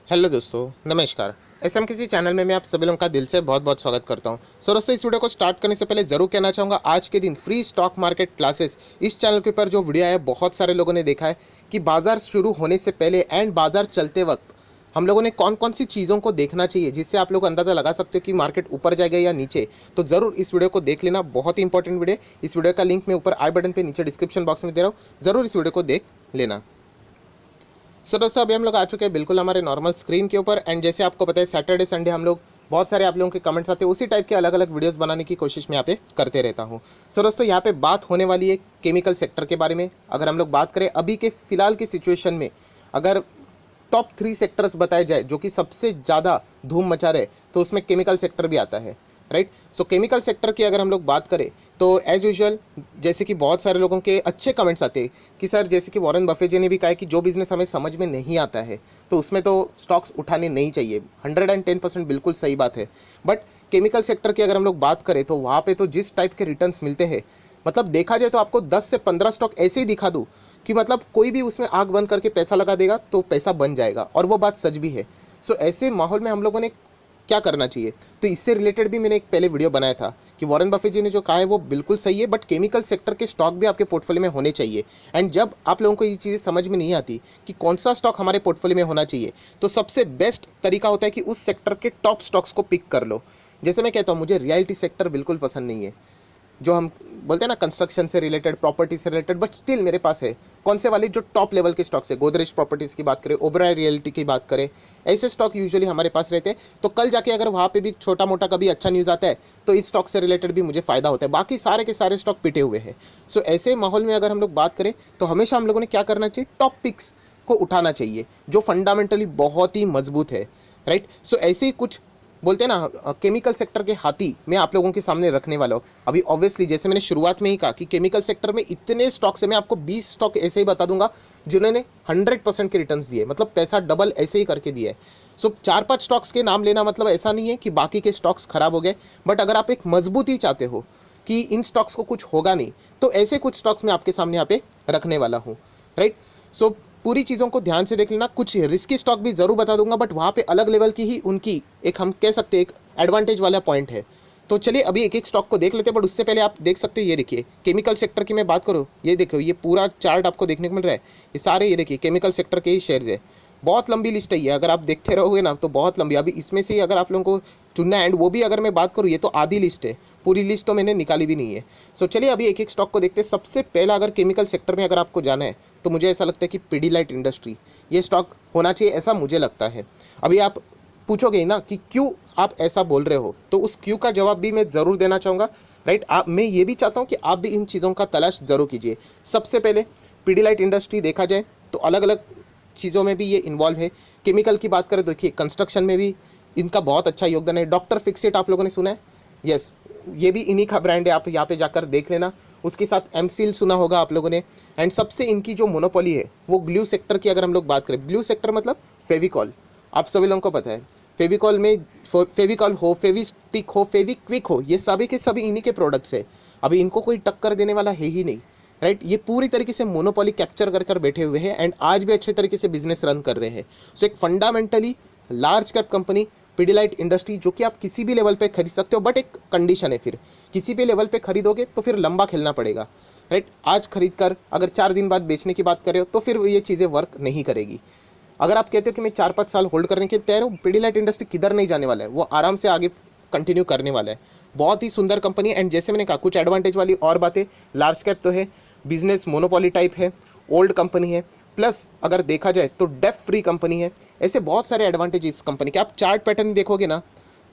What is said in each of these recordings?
Hello दोस्तों, नमस्कार। SM किसी चैनल में मैं आप सभी लोगों का दिल से बहुत बहुत स्वागत करता हूं। दोस्तों, इस वीडियो को स्टार्ट करने से पहले ज़रूर कहना चाहूँगा, आज के दिन फ्री स्टॉक मार्केट क्लासेस इस चैनल के ऊपर जो वीडियो है, बहुत सारे लोगों ने देखा है कि बाजार शुरू होने से पहले एंड बाजार चलते वक्त हम लोगों ने कौन कौन सी चीज़ों को देखना चाहिए, जिससे आप लोग अंदाज़ा लगा सकते हो कि मार्केट ऊपर जाएगा या नीचे। तो ज़रूर इस वीडियो को देख लेना, बहुत ही इंपॉर्टेंट वीडियो। इस वीडियो का लिंक मैं ऊपर आई बटन पर, नीचे डिस्क्रिप्शन बॉक्स में दे रहा हूँ, ज़रूर इस वीडियो को देख लेना। दोस्तों, अभी हम लोग आ चुके हैं बिल्कुल हमारे नॉर्मल स्क्रीन के ऊपर। एंड जैसे आपको पता है, सैटरडे संडे हम लोग बहुत सारे आप लोगों के कमेंट्स आते हैं, उसी टाइप के अलग अलग वीडियोस बनाने की कोशिश मैं यहाँ पे करते रहता हूँ। दोस्तों, यहाँ पे बात होने वाली है केमिकल सेक्टर के बारे में। अगर हम लोग बात करें अभी के फिलहाल की सिचुएशन में, अगर टॉप 3 सेक्टर्स बताए जाए जो कि सबसे ज़्यादा धूम मचा रहे, तो उसमें केमिकल सेक्टर भी आता है, राइट। सो केमिकल सेक्टर की अगर हम लोग बात करें तो एज़ यूजुअल, जैसे कि बहुत सारे लोगों के अच्छे कमेंट्स आते हैं कि सर, जैसे कि वॉरेन बफे जी ने भी कहा है कि जो बिज़नेस हमें समझ में नहीं आता है तो उसमें तो स्टॉक्स उठाने नहीं चाहिए। 110% बिल्कुल सही बात है। बट केमिकल सेक्टर की अगर हम लोग बात करें तो वहाँ पे तो जिस टाइप के रिटर्न्स मिलते हैं, मतलब देखा जाए तो आपको 10 से 15 स्टॉक ऐसे ही दिखा दूँ कि मतलब कोई भी उसमें आग बंद करके पैसा लगा देगा तो पैसा बन जाएगा, और वो बात सच भी है। सो ऐसे माहौल में हम लोगों ने क्या करना चाहिए, तो इससे रिलेटेड भी मैंने एक पहले वीडियो बनाया था कि वॉरेन बफे जी ने जो कहा है वो बिल्कुल सही है, बट केमिकल सेक्टर के स्टॉक भी आपके पोर्टफोलियो में होने चाहिए। एंड जब आप लोगों को ये चीज़ें समझ में नहीं आती कि कौन सा स्टॉक हमारे पोर्टफोलियो में होना चाहिए, तो सबसे बेस्ट तरीका होता है कि उस सेक्टर के टॉप स्टॉक्स को पिक कर लो। जैसे मैं कहता हूँ, मुझे रियलिटी सेक्टर बिल्कुल पसंद नहीं है, जो हम बोलते हैं ना, कंस्ट्रक्शन से रिलेटेड, प्रॉपर्टी से रिलेटेड, बट स्टिल मेरे पास है कौन से वाली जो टॉप लेवल के स्टॉक्स है। गोदरेज प्रॉपर्टीज़ की बात करें, ओबराय रियलिटी की बात करें, ऐसे स्टॉक यूजुअली हमारे पास रहते हैं। तो कल जाके अगर वहाँ पे भी छोटा मोटा कभी अच्छा न्यूज़ आता है तो इस स्टॉक से रिलेटेड भी मुझे फ़ायदा होता है। बाकी सारे के सारे स्टॉक पिटे हुए हैं। सो ऐसे माहौल में अगर हम लोग बात करें तो हमेशा हम लोगों ने क्या करना चाहिए, टॉप पिक्स को उठाना चाहिए जो फंडामेंटली बहुत ही मजबूत है, राइट। सो ऐसे ही कुछ बोलते हैं ना, केमिकल सेक्टर के हाथी मैं आप लोगों के सामने रखने वाला हूँ। अभी ऑब्वियसली जैसे मैंने शुरुआत में ही कहा कि केमिकल सेक्टर में इतने स्टॉक्स है, मैं आपको 20 स्टॉक ऐसे ही बता दूंगा जिन्होंने 100% के रिटर्न्स दिए, मतलब पैसा डबल ऐसे ही करके दिया है। सो 4-5 स्टॉक्स के नाम लेना मतलब ऐसा नहीं है कि बाकी के स्टॉक्स खराब हो गए, बट अगर आप एक मजबूती चाहते हो कि इन स्टॉक्स को कुछ होगा नहीं, तो ऐसे कुछ स्टॉक्स मैं आपके सामने यहाँ पे रखने वाला हूँ, राइट। सो पूरी चीज़ों को ध्यान से देख लेना। कुछ रिस्की स्टॉक भी ज़रूर बता दूंगा, बट वहाँ पे अलग लेवल की ही उनकी एक, हम कह सकते हैं, एक एडवांटेज वाला पॉइंट है। तो चलिए अभी एक एक स्टॉक को देख लेते हैं, बट उससे पहले आप देख सकते हो, ये देखिए केमिकल सेक्टर की मैं बात करूँ, ये देखो, ये पूरा चार्ट आपको देखने को मिल रहा है। ये सारे, ये देखिए, केमिकल सेक्टर के ही शेयर्स है। बहुत लंबी लिस्ट है ये, अगर आप देखते रहोगे ना तो बहुत लंबी। अभी इसमें से अगर आप लोगों को चुनना है, एंड वो भी अगर मैं बात करूँ, ये तो आधी लिस्ट है, पूरी लिस्ट तो मैंने निकाली भी नहीं है। सो चलिए अभी एक एक स्टॉक को देखते हैं। सबसे पहला, अगर केमिकल सेक्टर में अगर आपको जाना है तो मुझे ऐसा लगता है कि पीडीलाइट इंडस्ट्री, ये स्टॉक होना चाहिए, ऐसा मुझे लगता है। अभी आप पूछोगे ना कि क्यों आप ऐसा बोल रहे हो, तो उस क्यों का जवाब भी मैं ज़रूर देना चाहूँगा, राइट। आप, मैं ये भी चाहता हूँ कि आप भी इन चीज़ों का तलाश ज़रूर कीजिए। सबसे पहले पीडीलाइट इंडस्ट्री देखा जाए तो अलग अलग चीज़ों में भी ये इन्वॉल्व है। केमिकल की बात करें तो देखिए, कंस्ट्रक्शन में भी इनका बहुत अच्छा योगदान है। डॉक्टर फिक्सिट आप लोगों ने सुना है, यस, ये भी इन्हीं का ब्रांड है, आप यहाँ पे जाकर देख लेना। उसके साथ एमसील सुना होगा आप लोगों ने। एंड सबसे इनकी जो मोनोपोली है वो ग्लू सेक्टर की अगर हम लोग बात करें, ग्लू सेक्टर मतलब फेविकॉल, आप सभी लोगों को पता है। फेविकॉल में, फेविकॉल हो, फेविस्टिक हो, फेविक्विक हो, ये सभी के सभी इन्हीं के प्रोडक्ट्स है। अभी इनको कोई टक्कर देने वाला है ही नहीं, राइट। ये पूरी तरीके से मोनोपोली कैप्चर कर कर बैठे हुए हैं, एंड आज भी अच्छे तरीके से बिजनेस रन कर रहे हैं। सो एक fundamentally large cap company Pidilite industry, जो कि आप किसी भी लेवल पे खरीद सकते हो, बट एक कंडीशन है, फिर किसी भी लेवल पे खरीदोगे तो फिर लंबा खेलना पड़ेगा, राइट। आज खरीद कर अगर 4 दिन बाद बेचने की बात करें तो फिर ये चीज़ें वर्क नहीं करेगी। अगर आप कहते हो कि मैं 4-5 साल होल्ड करने के तैयार हूँ, पीडीलाइट इंडस्ट्री किधर नहीं जाने वाला है, वो आराम से आगे कंटिन्यू करने वाला है। बहुत ही सुंदर कंपनी है। एंड जैसे मैंने कहा, कुछ एडवांटेज वाली और बातें, लार्ज कैप तो है, बिजनेस मोनोपोली टाइप है, ओल्ड कंपनी है, प्लस अगर देखा जाए तो डेफ फ्री कंपनी है। ऐसे बहुत सारे एडवांटेज इस कंपनी के। आप चार्ट पैटर्न देखोगे ना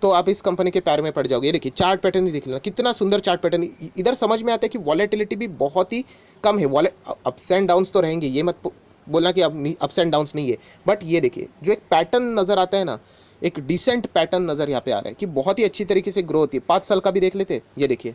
तो आप इस कंपनी के पैर में पड़ जाओगे। ये देखिए, चार्ट पैटर्न ही देख लेना, कितना सुंदर चार्ट पैटर्न। इधर समझ में आता है कि वॉलेटिलिटी भी बहुत ही कम है। अप्स एंड डाउन्स तो रहेंगे, ये मत बोलना कि अब अप्स एंड डाउन्स नहीं है, बट ये देखिए जो एक पैटर्न नज़र आता है ना, एक डिसेंट पैटर्न नज़र यहाँ पे आ रहा है कि बहुत ही अच्छी तरीके से ग्रो होती है। 5 साल का भी देख लेते, ये देखिए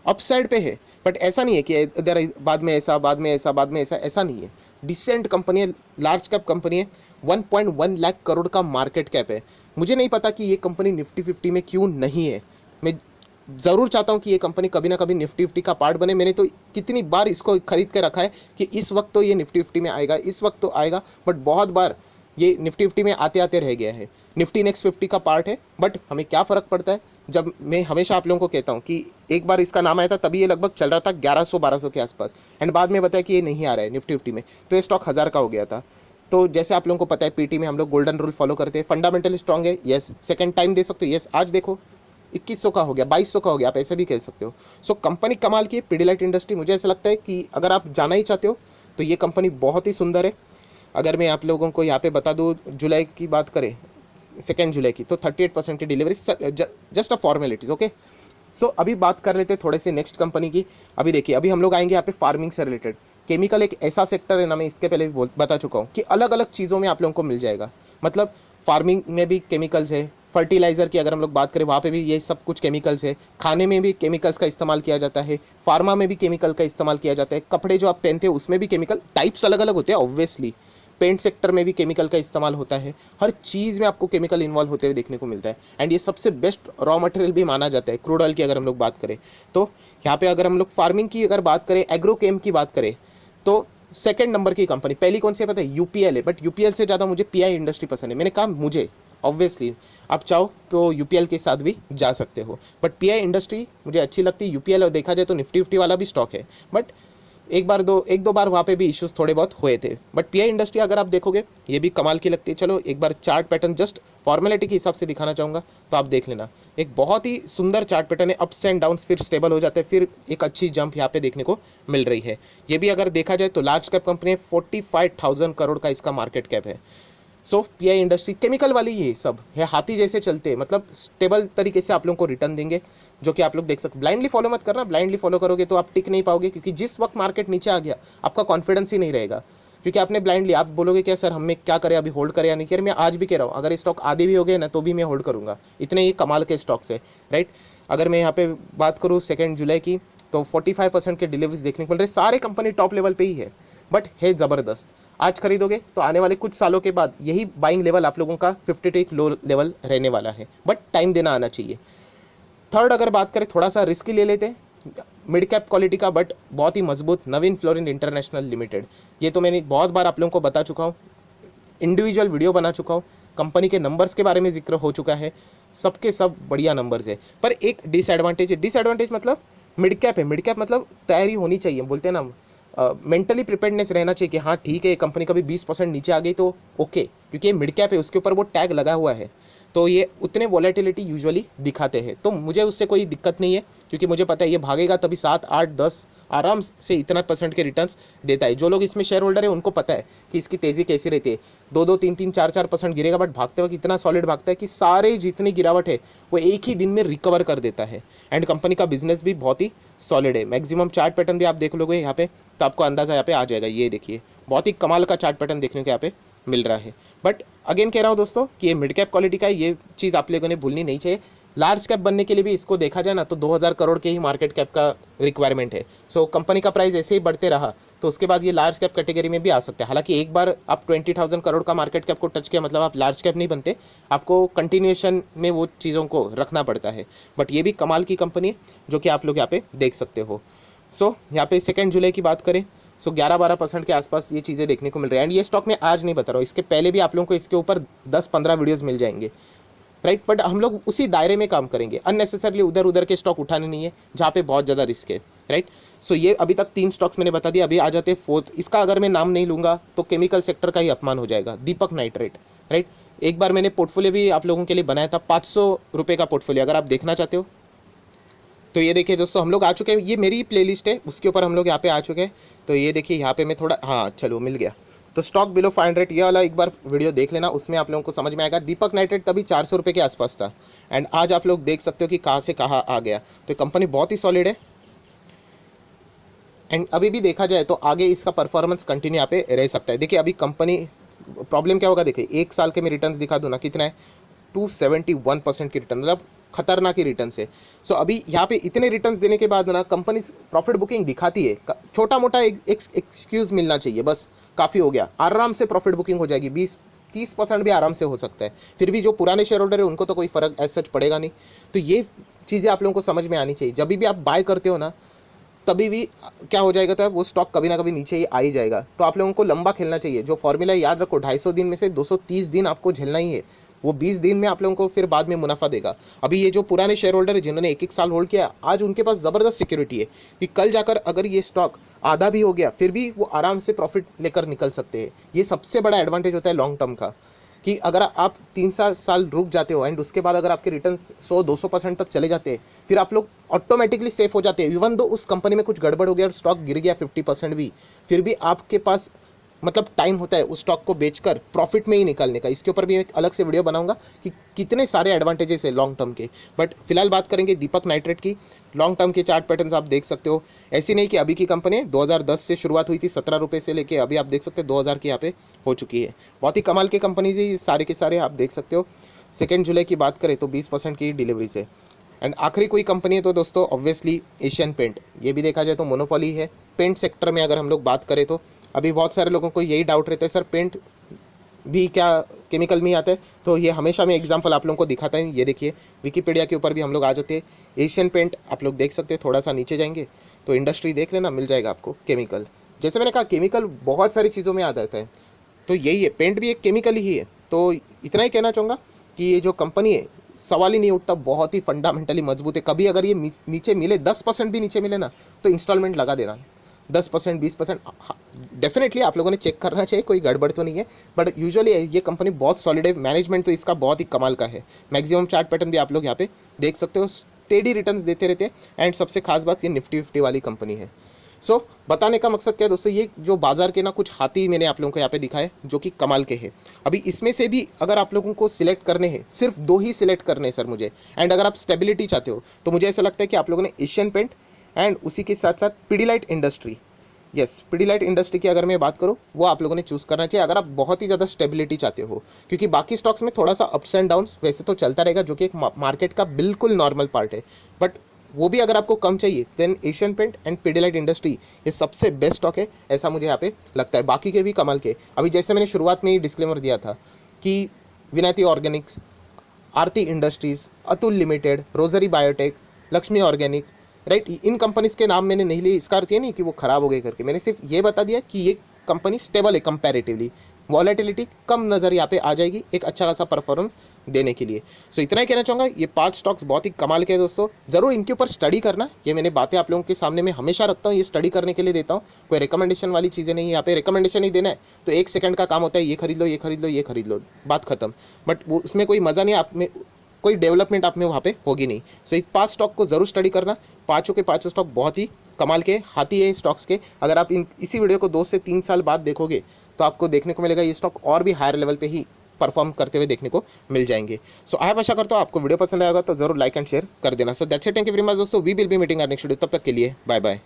अपसाइड पे है, बट ऐसा नहीं है कि इधर बाद में ऐसा, बाद में ऐसा, बाद में ऐसा, ऐसा नहीं है। डिसेंट कंपनी है, लार्ज कैप कंपनी है, 1.1 लाख करोड़ का मार्केट कैप है। मुझे नहीं पता कि ये कंपनी निफ्टी 50 में क्यों नहीं है। मैं ज़रूर चाहता हूँ कि ये कंपनी कभी ना कभी निफ्टी 50 का पार्ट बने। मैंने तो कितनी बार इसको खरीद के रखा है कि इस वक्त तो ये निफ्टी 50 में आएगा, इस वक्त तो आएगा, बट बहुत बार ये निफ्टी 50 में आते आते रह गया है। निफ्टी नेक्स्ट 50 का पार्ट है, बट हमें क्या फ़र्क पड़ता है, जब मैं हमेशा आप लोगों को कहता हूँ कि एक बार इसका नाम आया था तभी ये लगभग चल रहा था 1100-1200 के आसपास, एंड बाद में बताया कि ये नहीं आ रहा है निफ्टी 50 में, तो ये स्टॉक 1000 का हो गया था। तो जैसे आप लोगों को पता है पीटी में हम लोग गोल्डन रूल फॉलो करते हैं, फंडामेंटल स्ट्रॉन्ग है, यस। सेकंड टाइम दे सकते हो, यस। आज देखो 2100 का हो गया, 2200 का हो गया, आप ऐसे भी कह सकते हो। सो कंपनी कमाल की है पिडिलाइट इंडस्ट्री। मुझे ऐसा लगता है कि अगर आप जाना ही चाहते हो तो ये कंपनी बहुत ही सुंदर है। अगर मैं आप लोगों को यहाँ पे बता दूँ, जुलाई की बात करें, 2 जुलाई की, तो 38% की delivery, just a formalities, okay. So अभी बात कर लेते हैं थोड़े से नेक्स्ट कंपनी की। अभी देखिए, अभी हम लोग आएंगे यहाँ पे फार्मिंग से रिलेटेड। केमिकल एक ऐसा सेक्टर है ना, मैं इसके पहले भी बता चुका हूँ कि अलग अलग चीज़ों में आप लोगों को मिल जाएगा। मतलब फार्मिंग में भी केमिकल्स है, फर्टिलाइज़र की अगर हम लोग बात करें वहाँ पे भी ये सब कुछ केमिकल्स है, खाने में भी केमिकल्स का इस्तेमाल किया जाता है, फार्मा में भी केमिकल का इस्तेमाल किया जाता है, कपड़े जो आप पहनते हैं उसमें भी केमिकल टाइप्स अलग अलग होते हैं ऑब्वियसली, पेंट सेक्टर में भी केमिकल का इस्तेमाल होता है, हर चीज़ में आपको केमिकल इन्वॉल्व होते हुए देखने को मिलता है। एंड ये सबसे बेस्ट रॉ मटेरियल भी माना जाता है क्रूड ऑयल की अगर हम लोग बात करें तो। यहाँ पे अगर हम लोग फार्मिंग की अगर बात करें, एग्रोकेम की बात करें, तो सेकंड नंबर की कंपनी, पहली कौन सी है पता है, यूपीएल है। बट यूपीएल से ज़्यादा मुझे पीआई इंडस्ट्री पसंद है। मैंने कहा मुझे, ऑब्वियसली आप चाहो तो यूपीएल के साथ भी जा सकते हो, बट पीआई इंडस्ट्री मुझे अच्छी लगती है। यूपीएल और देखा जाए तो निफ्टी 50 वाला भी स्टॉक है, बट एक दो बार वहाँ पे भी इश्यूज थोड़े बहुत हुए थे। बट पीआई इंडस्ट्री अगर आप देखोगे ये भी कमाल की लगती है। चलो एक bar chart pattern just formality के हिसाब से दिखाना चाहूँगा, तो आप देख लेना। एक बहुत ही सुंदर चार्ट पैटर्न है, अप्स एंड डाउन्स, फिर स्टेबल हो जाते हैं, फिर एक अच्छी जंप यहाँ पे देखने को मिल रही है। ये भी अगर देखा जाए तो लार्ज कैप कंपनी है, 45,000 करोड़ का इसका मार्केट कैप है। सो पीआई इंडस्ट्री केमिकल वाली ये सब है, हाथी जैसे चलते हैं, मतलब स्टेबल तरीके से आप लोगों को रिटर्न देंगे, जो कि आप लोग देख सकते। ब्लाइंडली फॉलो मत करना, ब्लाइंडली फॉलो करोगे तो आप टिक नहीं पाओगे, क्योंकि जिस वक्त मार्केट नीचे आ गया आपका कॉन्फिडेंस ही नहीं रहेगा। क्योंकि आपने ब्लाइंडली, आप बोलोगे क्या सर हमें क्या करें, अभी होल्ड करें या नहीं करें। मैं आज भी कह रहा हूँ, अगर स्टॉक आधे भी हो गए ना तो भी मैं होल्ड करूँगा, इतने ही कमाल के स्टॉक्स है, राइट। अगर मैं यहाँ पे बात करूँ 2 जुलाई की, तो 45% के डिलीवरीज देखने को मिल रहे, सारे कंपनी टॉप लेवल पे ही है, बट है ज़बरदस्त। आज खरीदोगे तो आने वाले कुछ सालों के बाद यही बाइंग लेवल आप लोगों का 52 एक लो लेवल रहने वाला है, बट टाइम देना आना चाहिए। थर्ड अगर बात करें, थोड़ा सा रिस्की ले लेते हैं, मिड कैप क्वालिटी का बट बहुत ही मजबूत, नवीन फ्लोरिन इंटरनेशनल लिमिटेड। ये तो मैंने बहुत बार आप लोगों को बता चुका हूँ, इंडिविजुअल वीडियो बना चुका हूँ, कंपनी के नंबर्स के बारे में जिक्र हो चुका है, सबके सब बढ़िया नंबर्स है। पर एक डिसएडवांटेज है, डिसएडवांटेज मतलब मिड कैप है, मिड कैप मतलब तैयारी होनी चाहिए, बोलते हैं ना, मेंटली प्रिपेयर्डनेस रहना चाहिए कि हाँ ठीक है, कंपनी कभी 20% नीचे आ गई तो ओके, क्योंकि ये मिड कैप है, उसके ऊपर वो टैग लगा हुआ है, तो ये उतने वॉलेटिलिटी यूजुअली दिखाते हैं। तो मुझे उससे कोई दिक्कत नहीं है, क्योंकि मुझे पता है ये भागेगा तभी 7, 8, 10 आराम से इतना % के रिटर्न्स देता है। जो लोग इसमें शेयर होल्डर है उनको पता है कि इसकी तेज़ी कैसी रहती है, 2-2, 3-3, 4-4% गिरेगा, बट भागते वक्त इतना सॉलिड भागता है कि सारे जितनी गिरावट है वो एक ही दिन में रिकवर कर देता है। एंड कंपनी का बिजनेस भी बहुत ही सॉलिड है। मैक्सिमम चार्ट पैटर्न भी आप देख लोगे यहाँ पे तो आपको अंदाज़ा यहाँ पे आ जाएगा। ये देखिए, बहुत ही कमाल का चार्ट पैटर्न देखने को यहाँ पे मिल रहा है। बट अगेन कह रहा हूँ दोस्तों कि ये मिड कैप क्वालिटी का, ये चीज़ आप लोगों ने भूलनी नहीं चाहिए। लार्ज कैप बनने के लिए भी इसको देखा जाए ना तो 2000 करोड़ के ही मार्केट कैप का रिक्वायरमेंट है। सो कंपनी का प्राइस ऐसे ही बढ़ते रहा तो उसके बाद ये लार्ज कैप कैटेगरी में भी आ सकता है। हालांकि एक बार आप 20,000 करोड़ का मार्केट कैप को टच किया मतलब आप लार्ज कैप नहीं बनते, आपको कंटिन्यूएशन में वो चीज़ों को रखना पड़ता है। बट ये भी कमाल की कंपनी है जो कि आप लोग यहाँ पे देख सकते हो। सो यहाँ पे 2 जुलाई की बात करें, सो 11-12% के आसपास ये चीज़ें देखने को मिल रही है। एंड ये स्टॉक मैं आज नहीं बता रहा हूँ, इसके पहले भी आप लोगों को इसके ऊपर 10-15 वीडियोस मिल जाएंगे, राइट। बट हम लोग उसी दायरे में काम करेंगे, अननेसेसरली उधर उधर के स्टॉक उठाने नहीं है जहाँ पे बहुत ज़्यादा रिस्क है, राइट। सो ये अभी तक 3 स्टॉक्स मैंने बता दिया, अभी आ जाते हैं फोर्थ। इसका अगर मैं नाम नहीं लूँगा तो केमिकल सेक्टर का ही अपमान हो जाएगा, दीपक नाइट्रेट, राइट। एक बार मैंने पोर्टफोलियो भी आप लोगों के लिए बनाया था, 500 रुपये का पोर्टफोलियो, अगर आप देखना चाहते हो तो ये देखिए दोस्तों, हम लोग आ चुके हैं, ये मेरी प्लेलिस्ट है उसके ऊपर हम लोग यहाँ पे आ चुके हैं। तो ये देखिए यहाँ पे मैं थोड़ा, हाँ चलो मिल गया, तो स्टॉक बिलो 500 ये वाला एक बार वीडियो देख लेना, उसमें आप लोगों को समझ में आएगा। दीपक नाइट्रेट तभी 400 रुपये के आसपास था, एंड आज आप लोग देख सकते हो कि कहाँ से कहाँ आ गया। तो कंपनी बहुत ही सॉलिड है, एंड अभी भी देखा जाए तो आगे इसका परफॉर्मेंस कंटिन्यू यहाँ पे रह सकता है। देखिए अभी कंपनी, प्रॉब्लम क्या होगा, देखिए 1 साल के मैं रिटर्न्स दिखा दूँ ना, कितना है 271% की रिटर्न, मतलब खतरनाक ही रिटर्न्स है। सो अभी यहाँ पे इतने रिटर्न्स देने के बाद ना कंपनी प्रॉफिट बुकिंग दिखाती है, छोटा मोटा एक एक्सक्यूज़ मिलना चाहिए बस, काफ़ी हो गया, आराम से प्रॉफिट बुकिंग हो जाएगी, 20-30% भी आराम से हो सकता है। फिर भी जो पुराने शेयर होल्डर है उनको तो कोई फ़र्क एज सच पड़ेगा नहीं। तो ये चीज़ें आप लोगों को समझ में आनी चाहिए। जब भी आप बाय करते हो ना, तभी भी क्या हो जाएगा था, वो स्टॉक कभी ना कभी नीचे ही आ ही जाएगा। तो आप लोगों को लंबा खेलना चाहिए। जो फॉर्मूला याद रखो, 250 दिन में से 230 दिन आपको झेलना ही है। वो 20 दिन में आप लोगों को फिर बाद में मुनाफा देगा। अभी ये जो पुराने शेयर होल्डर है जिन्होंने एक एक साल होल्ड किया, आज उनके पास ज़बरदस्त सिक्योरिटी है कि कल जाकर अगर ये स्टॉक आधा भी हो गया फिर भी वो आराम से प्रॉफिट लेकर निकल सकते हैं। ये सबसे बड़ा एडवांटेज होता है लॉन्ग टर्म का, कि अगर आप 3-4 साल रुक जाते हो एंड उसके बाद अगर आपके रिटर्न 100-200% तक चले जाते हैं, फिर आप लोग ऑटोमेटिकली सेफ हो जाते हैं। इवन दो उस कंपनी में कुछ गड़बड़ हो गया और स्टॉक गिर गया 50% भी, फिर भी आपके पास मतलब टाइम होता है उस स्टॉक को बेचकर प्रॉफिट में ही निकालने का। इसके ऊपर भी एक अलग से वीडियो बनाऊंगा कि कितने सारे एडवांटेजेस है लॉन्ग टर्म के। बट फिलहाल बात करेंगे दीपक नाइट्रेट की। लॉन्ग टर्म के चार्ट पैटर्न्स आप देख सकते हो। ऐसी नहीं कि अभी की कंपनी 2010 से शुरुआत हुई थी 17 रुपये से लेके अभी आप देख सकते हो 2000 की यहाँ पे हो चुकी है। बहुत ही कमाल की कंपनीज है सारे के सारे, आप देख सकते हो। 2 जुलाई की बात करें तो 20% की डिलीवरी से। एंड आखिरी कोई कंपनी है तो दोस्तों ऑब्वियसली एशियन पेंट। ये भी देखा जाए तो मोनोपोली है पेंट सेक्टर में। अगर हम लोग बात करें तो अभी बहुत सारे लोगों को यही डाउट रहता है, सर पेंट भी क्या केमिकल में ही आता है? तो ये हमेशा मैं एग्जांपल आप लोगों को दिखाता हूँ। ये देखिए विकिपीडिया के ऊपर भी हम लोग आ जाते हैं। एशियन पेंट आप लोग देख सकते हैं। थोड़ा सा नीचे जाएंगे तो इंडस्ट्री देख लेना, मिल जाएगा आपको केमिकल। जैसे मैंने कहा केमिकल बहुत सारी चीज़ों में आ जाता है, तो यही है, पेंट भी एक केमिकल ही है। तो इतना ही कहना चाहूँगा कि ये जो कंपनी है सवाल ही नहीं उठता, बहुत ही फंडामेंटली मजबूत है। कभी अगर ये नीचे मिले 10% भी नीचे मिले ना तो इंस्टॉलमेंट लगा देना। 10% 20% डेफिनेटली आप लोगों ने चेक करना चाहिए, कोई गड़बड़ तो नहीं है। बट यूजुअली ये कंपनी बहुत सॉलिड है। मैनेजमेंट तो इसका बहुत ही कमाल का है। मैक्सिमम चार्ट पैटर्न भी आप लोग यहाँ पे देख सकते हो, स्टेडी रिटर्न्स देते रहते हैं। एंड सबसे खास बात ये निफ्टी 50 वाली कंपनी है। सो बताने का मकसद क्या है दोस्तों, ये जो बाजार के ना कुछ हाथी मैंने आप लोगों को यहाँ पे दिखाए जो कि कमाल के हैं। अभी इसमें से भी अगर आप लोगों को सिलेक्ट करने हैं, सिर्फ 2 ही सिलेक्ट करने हैं सर मुझे। एंड अगर आप स्टेबिलिटी चाहते हो तो मुझे ऐसा लगता है कि आप लोगों ने एशियन पेंट एंड उसी के साथ साथ Pidilite industry, yes Pidilite industry की अगर मैं बात करूँ वो आप लोगों ने चूज़ करना चाहिए अगर आप बहुत ही ज़्यादा स्टेबिलिटी चाहते हो। क्योंकि बाकी स्टॉक्स में थोड़ा सा अप्स एंड डाउन्स वैसे तो चलता रहेगा, जो कि एक मार्केट का बिल्कुल नॉर्मल पार्ट है। बट वो भी अगर आपको कम चाहिए then Asian Paint and Pidilite industry ये सबसे बेस्ट स्टॉक है, ऐसा मुझे यहाँ पे लगता है। बाकी के भी कमाल के। अभी जैसे मैंने शुरुआत में ही डिस्क्लेमर दिया था कि Vinati Organics, Aarti Industries, Atul Limited, Rossari Biotech, Laxmi Organic, right, इन कंपनीज के नाम मैंने नहीं लिए। इसका अर्थ ये नहीं कि वो ख़राब हो गए करके, मैंने सिर्फ ये बता दिया कि ये कंपनी स्टेबल है कंपैरेटिवली। वॉलेटिलिटी कम नज़र यहाँ पे आ जाएगी एक अच्छा खासा परफॉर्मेंस देने के लिए। सो इतना ही कहना चाहूँगा, ये 5 स्टॉक्स बहुत ही कमाल के हैं दोस्तों। ज़रूर इनके ऊपर स्टडी करना। ये मैंने बातें आप लोगों के सामने में हमेशा रखता हूँ, ये स्टडी करने के लिए देता हूँ। कोई रिकमेंडेशन वाली चीज़ें नहीं है यहाँ पे। रिकमेंडेशन ही देना है तो 1 सेकंड का काम होता है, ये खरीद लो, ये खरीद लो, ये खरीद लो, बात खत्म। बट वो उसमें कोई मज़ा नहीं, आप में कोई डेवलपमेंट आप में वहाँ पे होगी नहीं। सो इस 5 स्टॉक को ज़रूर स्टडी करना। पाँचों के पाँचों स्टॉक बहुत ही कमाल के हाथी है स्टॉक्स के। अगर आप इसी वीडियो को 2 से 3 साल बाद देखोगे तो आपको देखने को मिलेगा ये स्टॉक और भी हायर लेवल पे ही परफॉर्म करते हुए देखने को मिल जाएंगे। सो आई आशा करता हूँ आपको वीडियो पसंद आएगा तो जरूर लाइक एंड शेयर कर देना। So that's it, thank you very much दोस्तों। We will be meeting our next video. तब तक के लिए बाय बाय।